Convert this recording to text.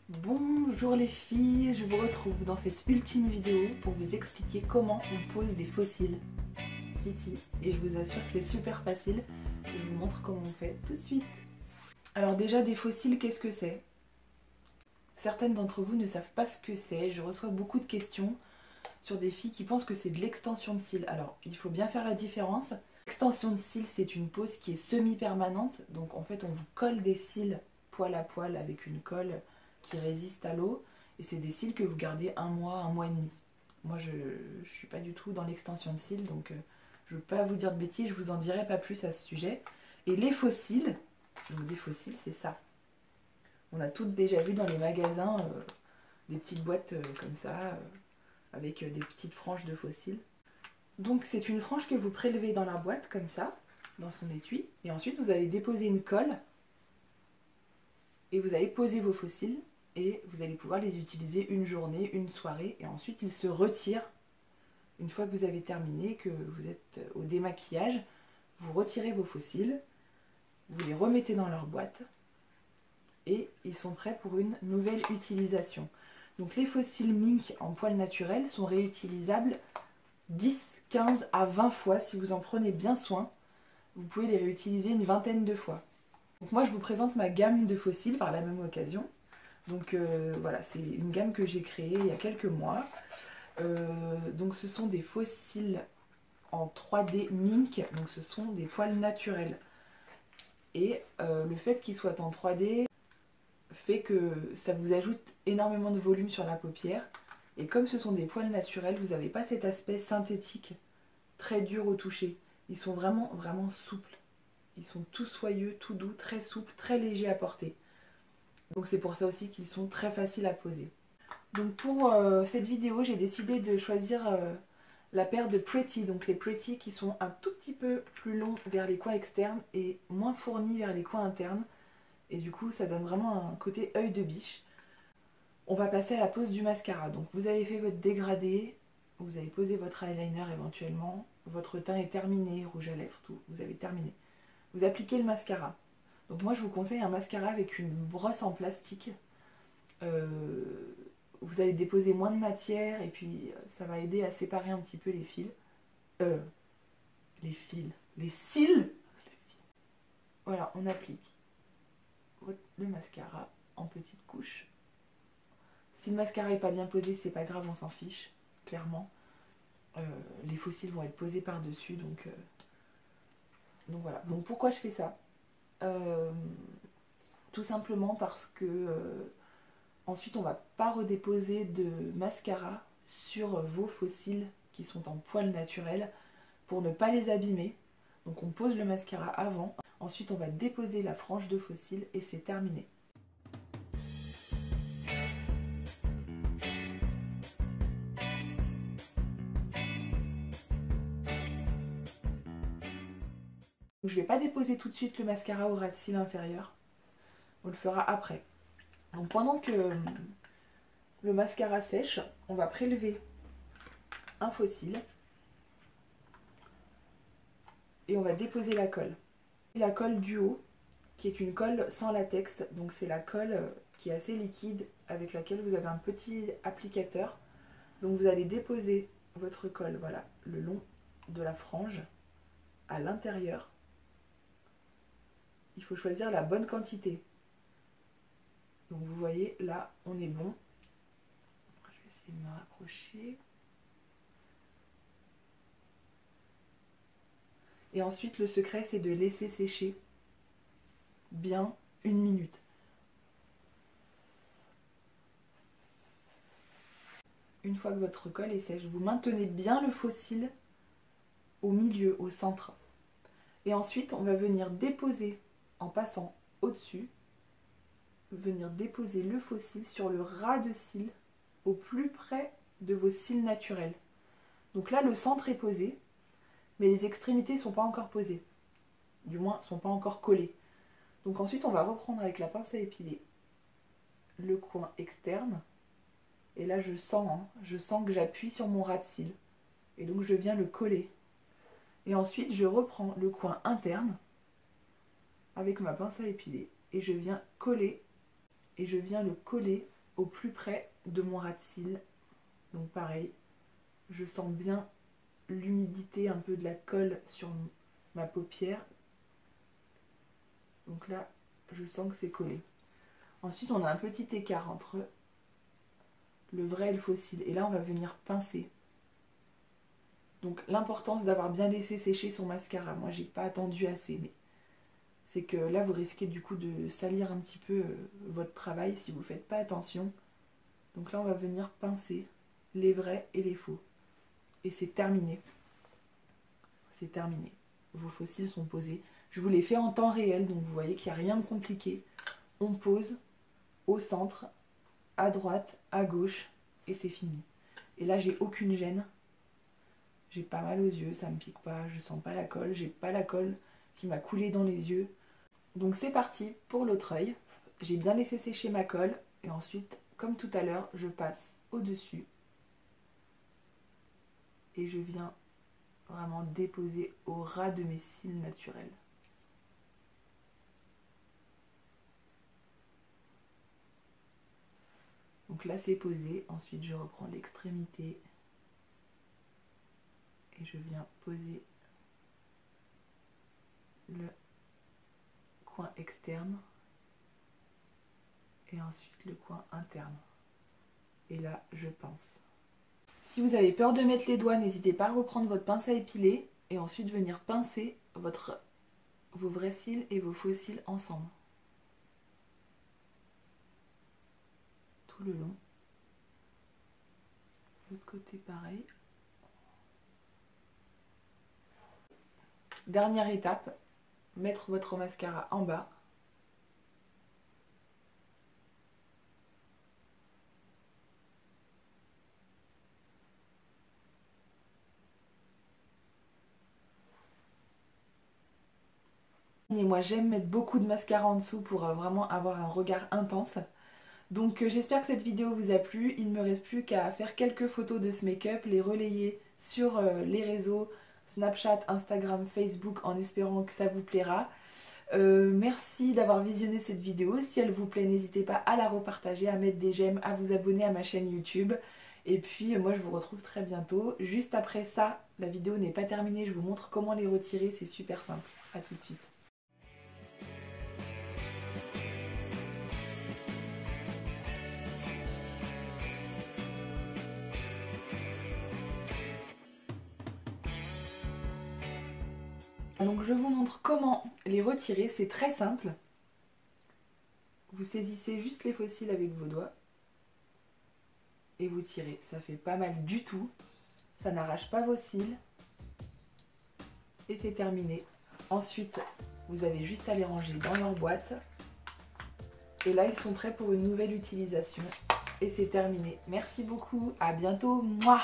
Bonjour les filles, je vous retrouve dans cette ultime vidéo pour vous expliquer comment on pose des fossiles. Si, et je vous assure que c'est super facile, je vous montre comment on fait tout de suite. Alors déjà, des fossiles, qu'est-ce que c'est? Certaines d'entre vous ne savent pas ce que c'est, je reçois beaucoup de questions sur des filles qui pensent que c'est de l'extension de cils. Alors, il faut bien faire la différence. L'extension de cils, c'est une pose qui est semi-permanente, donc en fait on vous colle des cils poil à poil avec une colle qui résiste à l'eau, et c'est des cils que vous gardez un mois et demi. Moi je suis pas du tout dans l'extension de cils, donc je ne veux pas vous dire de bêtises, je vous en dirai pas plus à ce sujet. Et les fossiles, donc des fossiles c'est ça. On a toutes déjà vu dans les magasins des petites boîtes comme ça, avec des petites franges de fossiles. Donc c'est une frange que vous prélevez dans la boîte comme ça, dans son étui, et ensuite vous allez déposer une colle et vous allez poser vos fossiles et vous allez pouvoir les utiliser une journée, une soirée, et ensuite ils se retirent. Une fois que vous avez terminé, que vous êtes au démaquillage, vous retirez vos fossiles, vous les remettez dans leur boîte et ils sont prêts pour une nouvelle utilisation. Donc les fossiles mink en poil naturel sont réutilisables 10, 15 à 20 fois si vous en prenez bien soin. Vous pouvez les réutiliser une vingtaine de fois. Donc moi je vous présente ma gamme de fossiles par la même occasion. Donc voilà, c'est une gamme que j'ai créée il y a quelques mois. Donc ce sont des fossiles en 3D mink, donc ce sont des poils naturels. Et le fait qu'ils soient en 3D fait que ça vous ajoute énormément de volume sur la paupière. Et comme ce sont des poils naturels, vous n'avez pas cet aspect synthétique très dur au toucher. Ils sont vraiment, vraiment souples. Ils sont tout soyeux, tout doux, très souples, très légers à porter. Donc c'est pour ça aussi qu'ils sont très faciles à poser. Donc pour cette vidéo, j'ai décidé de choisir la paire de Pretty. Donc les Pretty qui sont un tout petit peu plus longs vers les coins externes et moins fournis vers les coins internes. Et du coup, ça donne vraiment un côté œil de biche. On va passer à la pose du mascara. Donc vous avez fait votre dégradé, vous avez posé votre eyeliner éventuellement, votre teint est terminé, rouge à lèvres, tout, vous avez terminé. Vous appliquez le mascara. Donc moi je vous conseille un mascara avec une brosse en plastique. Vous allez déposer moins de matière et puis ça va aider à séparer un petit peu les fils. Euh, les cils. Voilà, on applique le mascara en petites couches. Si le mascara n'est pas bien posé, c'est pas grave, on s'en fiche, clairement. Les fossiles vont être posés par-dessus, donc voilà. Donc pourquoi je fais ça? Tout simplement parce que ensuite on va pas redéposer de mascara sur vos fossiles qui sont en poils naturels pour ne pas les abîmer. Donc on pose le mascara avant, ensuite on va déposer la frange de fossiles et c'est terminé. Donc, je ne vais pas déposer tout de suite le mascara au ras de cils inférieur, on le fera après. Donc pendant que le mascara sèche, on va prélever un fossile et on va déposer la colle. La colle du haut, qui est une colle sans latex, donc c'est la colle qui est assez liquide avec laquelle vous avez un petit applicateur. Donc vous allez déposer votre colle, voilà, le long de la frange à l'intérieur. Il faut choisir la bonne quantité. Donc vous voyez, là, on est bon. Je vais essayer de me rapprocher. Et ensuite, le secret, c'est de laisser sécher bien 1 minute. Une fois que votre colle est sèche, vous maintenez bien le fossile au milieu, au centre. Et ensuite, on va venir déposer, en passant au-dessus, venir déposer le fossile sur le ras de cils, au plus près de vos cils naturels. Donc là, le centre est posé, mais les extrémités ne sont pas encore posées. Du moins, ne sont pas encore collées. Donc ensuite, on va reprendre avec la pince à épiler le coin externe. Et là, je sens que j'appuie sur mon ras de cils. Et donc, je viens le coller. Et ensuite, je reprends le coin interne avec ma pince à épiler. Et je viens coller et je viens le coller au plus près de mon ras de cils. Donc pareil, je sens bien l'humidité un peu de la colle sur ma paupière. Donc là, je sens que c'est collé. Ensuite, on a un petit écart entre le vrai et le faux cil. Et là, on va venir pincer. Donc l'importance d'avoir bien laissé sécher son mascara. Moi, j'ai pas attendu assez, mais c'est que là, vous risquez du coup de salir un petit peu votre travail si vous faites pas attention. Donc là, on va venir pincer les vrais et les faux. Et c'est terminé. C'est terminé. Vos faux cils sont posés. Je vous les fais en temps réel, donc vous voyez qu'il n'y a rien de compliqué. On pose au centre, à droite, à gauche, et c'est fini. Et là, j'ai aucune gêne. J'ai pas mal aux yeux, ça me pique pas, je sens pas la colle, j'ai pas la colle qui m'a coulé dans les yeux. Donc c'est parti pour l'autre œil. J'ai bien laissé sécher ma colle, et ensuite, comme tout à l'heure, je passe au-dessus. Et je viens vraiment déposer au ras de mes cils naturels. Donc là c'est posé, ensuite je reprends l'extrémité et je viens poser le coin externe et ensuite le coin interne. Et là je pince. Si vous avez peur de mettre les doigts, n'hésitez pas à reprendre votre pince à épiler et ensuite venir pincer vos vrais cils et vos faux cils ensemble. Tout le long. L'autre côté pareil. Dernière étape, mettre votre mascara en bas. Et moi j'aime mettre beaucoup de mascara en dessous pour vraiment avoir un regard intense. Donc j'espère que cette vidéo vous a plu. Il ne me reste plus qu'à faire quelques photos de ce make-up, les relayer sur les réseaux Snapchat, Instagram, Facebook en espérant que ça vous plaira. Merci d'avoir visionné cette vidéo. Si elle vous plaît, n'hésitez pas à la repartager, à mettre des j'aime, à vous abonner à ma chaîne YouTube. Et puis moi je vous retrouve très bientôt. Juste après ça, la vidéo n'est pas terminée, je vous montre comment les retirer, c'est super simple. A tout de suite. Donc je vous montre comment les retirer, c'est très simple. Vous saisissez juste les faux cils avec vos doigts et vous tirez. Ça fait pas mal du tout, ça n'arrache pas vos cils et c'est terminé. Ensuite, vous avez juste à les ranger dans leur boîte et là ils sont prêts pour une nouvelle utilisation et c'est terminé. Merci beaucoup, à bientôt, mouah.